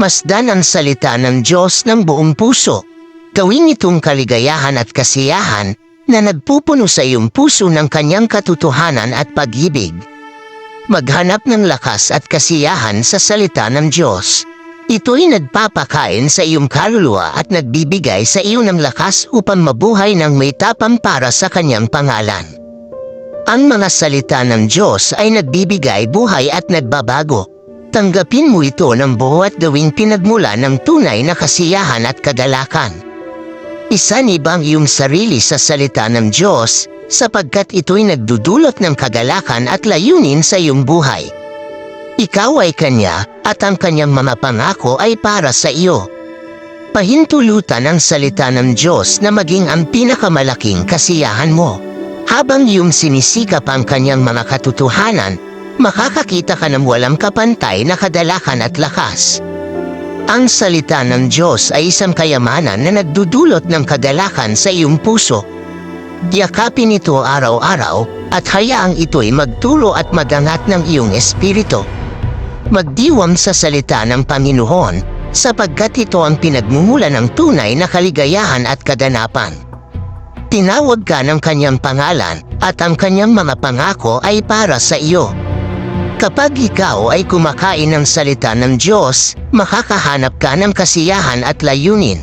Masdan ang salita ng Diyos ng buong puso. Gawin itong kaligayahan at kasiyahan na nagpupuno sa iyong puso ng kanyang katotohanan at pag-ibig. Maghanap ng lakas at kasiyahan sa salita ng Diyos. Ito'y nagpapakain sa iyong kaluluwa at nagbibigay sa iyo ng lakas upang mabuhay ng may tapang para sa kanyang pangalan. Ang mga salita ng Diyos ay nagbibigay buhay at nagbabago. Tanggapin mo ito ng buo at gawing pinagmula ng tunay na kasiyahan at kagalakan. Isanib ang iyong sarili sa salita ng Diyos sapagkat ito'y nagdudulot ng kagalakan at layunin sa iyong buhay. Ikaw ay Kanya at ang Kanyang mga pangako ay para sa iyo. Pahintulutan ang salita ng Diyos na maging ang pinakamalaking kasiyahan mo. Habang iyong sinisikap ang Kanyang mga katotohanan, makakakita ka ng walang kapantay na kadalakan at lakas. Ang salita ng Diyos ay isang kayamanan na nagdudulot ng kadalakan sa iyong puso. Yakapin ito araw-araw at hayaang ito'y magturo at magangat ng iyong espiritu. Magdiwang sa salita ng Panginoon sapagkat ito ang pinagmumula ng tunay na kaligayahan at kaganapan. Tinawag ka ng Kanyang pangalan at ang Kanyang mga pangako ay para sa iyo. Kapag ikaw ay kumakain ng salita ng Diyos, makakahanap ka ng kasiyahan at layunin.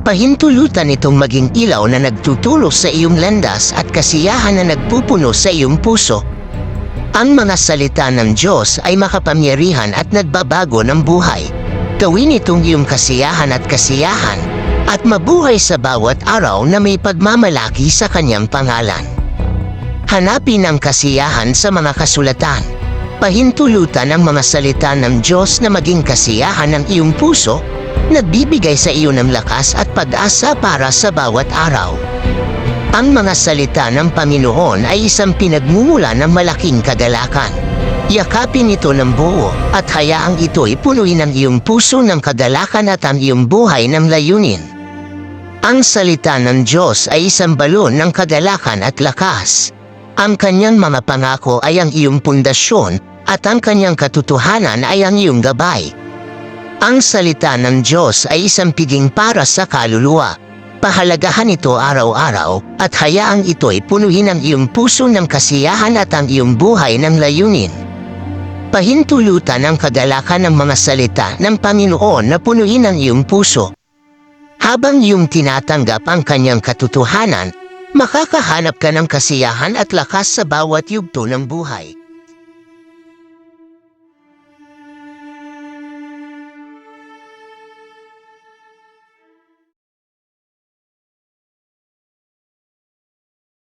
Pahintulutan itong maging ilaw na nagtutulog sa iyong landas at kasiyahan na nagpupuno sa iyong puso. Ang mga salita ng Diyos ay makapangyarihan at nagbabago ng buhay. Gawin itong iyong kasiyahan at mabuhay sa bawat araw na may pagmamalaki sa Kanyang pangalan. Hanapin ang kasiyahan sa mga kasulatan. Pahintulutan ang mga salita ng Diyos na maging kasiyahan ng iyong puso, nagbibigay sa iyo ng lakas at pag-asa para sa bawat araw. Ang mga salita ng Panginoon ay isang pinagmumula ng malaking kagalakan. Yakapin ito ng buo at hayaang ito'y punuin ang iyong puso ng kagalakan at ang iyong buhay ng layunin. Ang salita ng Diyos ay isang balon ng kagalakan at lakas. Ang Kanyang mga pangako ay ang iyong pundasyon at ang Kanyang katotohanan ay ang iyong gabay. Ang salita ng Diyos ay isang piging para sa kaluluwa. Pahalagahan ito araw-araw at hayaang ito'y punuin ang iyong puso ng kasiyahan at ang iyong buhay ng layunin. Pahintulutan ang kagalakan ng mga salita ng Panginoon na punuin ang iyong puso. Habang iyong tinatanggap ang Kanyang katotohanan, makakahanap ka ng kasiyahan at lakas sa bawat yugto ng buhay.